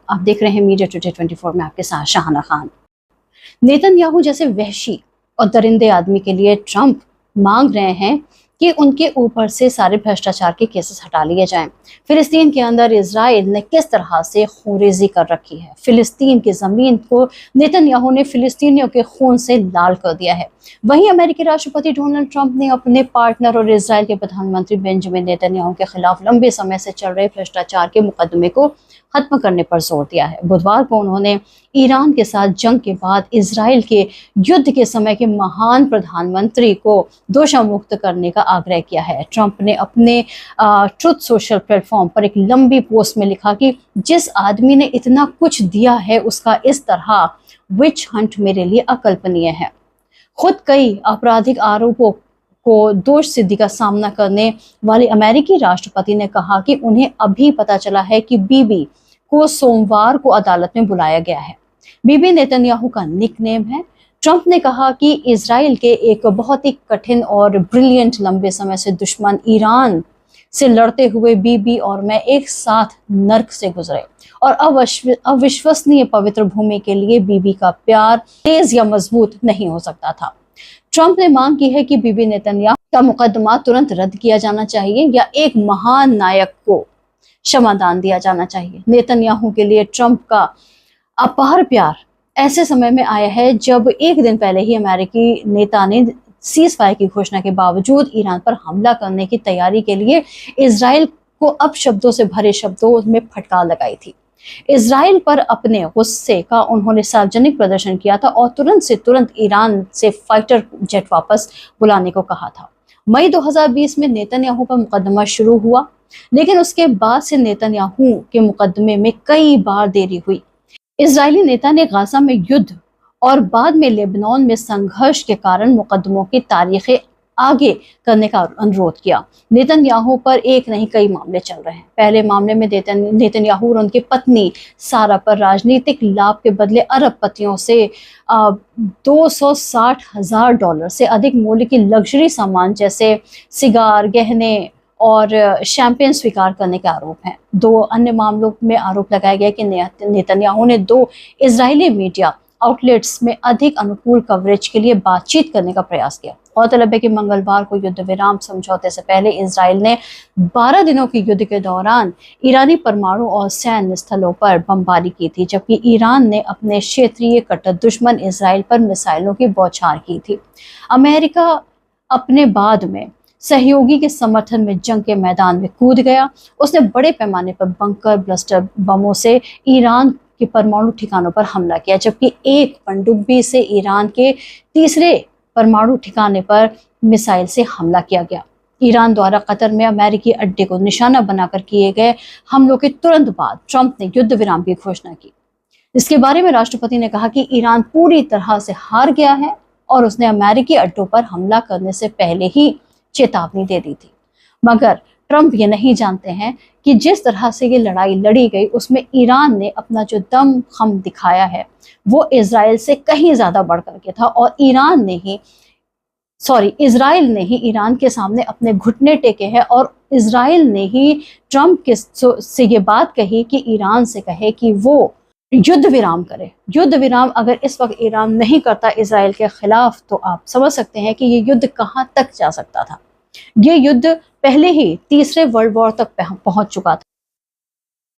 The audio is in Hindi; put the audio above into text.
आप देख रहे हैं मीडिया टुडे 24 में आपके साथ शाहाना खान। नेतन्याहू जैसे वहशी और दरिंदे आदमी के लिए ट्रंप मांग रहे हैं कि उनके ऊपर से सारे भ्रष्टाचार के केसेस हटा लिए जाएं। फिलिस्तीन के अंदर इजराइल ने किस तरह से खूनरेजी कर रखी है। फिलिस्तीन की जमीन को नेतन्याहू ने फिलिस्तीनियों के खून से लाल कर दिया है। वहीं अमेरिकी राष्ट्रपति डोनाल्ड ट्रंप ने अपने पार्टनर और इजराइल के प्रधानमंत्री बेंजामिन नेतन्याहू के खिलाफ लंबे समय से चल रहे भ्रष्टाचार के मुकदमे को खत्म करने पर जोर दिया है। बुधवार को उन्होंने ईरान के साथ जंग के बाद इजराइल के युद्ध के समय के महान प्रधानमंत्री को दोषमुक्त करने का आग्रह किया है। ट्रंप ने अपने ट्रुथ सोशल प्लेटफॉर्म पर एक लंबी पोस्ट में लिखा कि जिस आदमी ने इतना कुछ दिया है उसका इस तरह विच हंट मेरे लिए अकल्पनीय है। खुद कई आपराधिक आरोपों को दोष सिद्धि का सामना करने वाले अमेरिकी राष्ट्रपति ने कहा कि उन्हें अभी पता चला है कि बीबी को सोमवार को अदालत में बुलाया गया है। बीबी नेतन्याहू का निकनेम है। ट्रंप ने कहा कि इजराइल के एक बहुत ही कठिन और ब्रिलियंट लंबे समय से दुश्मन ईरान से लड़ते हुए बीबी और मैं एक साथ नर्क से गुजरे और अविश्वसनीय पवित्र भूमि के लिए बीबी का प्यार तेज या मजबूत नहीं हो सकता था। ट्रंप ने मांग की है कि बीबी नेतन्याहू का मुकदमा तुरंत रद्द किया जाना चाहिए या एक महान नायक को क्षमादान दिया जाना चाहिए। नेतन्याहू के लिए ट्रंप का अपार प्यार ऐसे समय में आया है जब एक दिन पहले ही अमेरिकी नेता ने सीज फायर की घोषणा के बावजूद ईरान पर हमला करने की तैयारी के लिए इजराइल को अपशब्दों से भरे शब्दों में फटकार लगाई थी। इजराइल पर अपने गुस्से का उन्होंने सार्वजनिक प्रदर्शन किया था और तुरंत से तुरंत ईरान से फाइटर जेट वापस बुलाने को कहा था। मई 2020 में नेतन्याहू पर मुकदमा शुरू हुआ, लेकिन उसके बाद से नेतन्याहू के मुकदमे में कई बार देरी हुई। इजरायली नेता ने गाजा में युद्ध और बाद में लेबनान में संघर्ष के कारण मुकदमों की तारीखें आगे करने का अनुरोध किया। नेतन्याहू पर एक नहीं कई मामले चल रहे हैं। पहले मामले में नेतन्याहू और उनकी पत्नी सारा पर राजनीतिक लाभ के बदले अरबपतियों से $260,000 से अधिक मूल्य की लग्जरी सामान जैसे सिगार, गहने और शैंपेन स्वीकार करने के आरोप हैं। 2 अन्य मामलों में आरोप लगाया गया कि नेतन्याहू ने 2 इजरायली मीडिया आउटलेट्स में अधिक अनुकूल कवरेज के लिए बातचीत करने का प्रयास किया। गौरतलब है कि मंगलवार को युद्ध विराम समझौते से पहले इजराइल ने 12 दिनों के युद्ध के दौरान ईरानी परमाणु और सैन्य स्थलों पर बमबारी की थी, जबकि ईरान ने अपने क्षेत्रीय कट्टर दुश्मन इजराइल पर मिसाइलों की बौछार की थी। अमेरिका अपने बाद में सहयोगी के समर्थन में जंग के मैदान में कूद गया। उसने बड़े पैमाने पर बंकर ब्लस्टर बमों से ईरान के परमाणु ठिकानों पर हमला किया, जबकि एक पनडुब्बी से ईरान के तीसरे परमाणु ठिकाने पर मिसाइल से हमला किया गया। ईरान द्वारा कतर में अमेरिकी अड्डे को निशाना बनाकर किए गए हमलों के तुरंत बाद ट्रंप ने युद्ध विराम की घोषणा की। इसके बारे में राष्ट्रपति ने कहा कि ईरान पूरी तरह से हार गया है और उसने अमेरिकी अड्डों पर हमला करने से पहले ही चेतावनी दे दी थी। मगर ट्रंप ये नहीं जानते हैं कि जिस तरह से ये लड़ाई लड़ी गई उसमें ईरान ने अपना जो दम खम दिखाया है वो इजराइल से कहीं ज्यादा बढ़ करके था और इजराइल ने ही ईरान के सामने अपने घुटने टेके हैं और इजराइल ने ही ट्रंप से ये बात कही कि ईरान से कहे कि वो युद्ध विराम करे। युद्ध विराम अगर इस वक्त ईरान नहीं करता इजराइल के खिलाफ तो आप समझ सकते हैं कि ये युद्ध कहां तक जा सकता था। ये युद्ध पहले ही तीसरे वर्ल्ड वॉर तक पहुंच चुका था।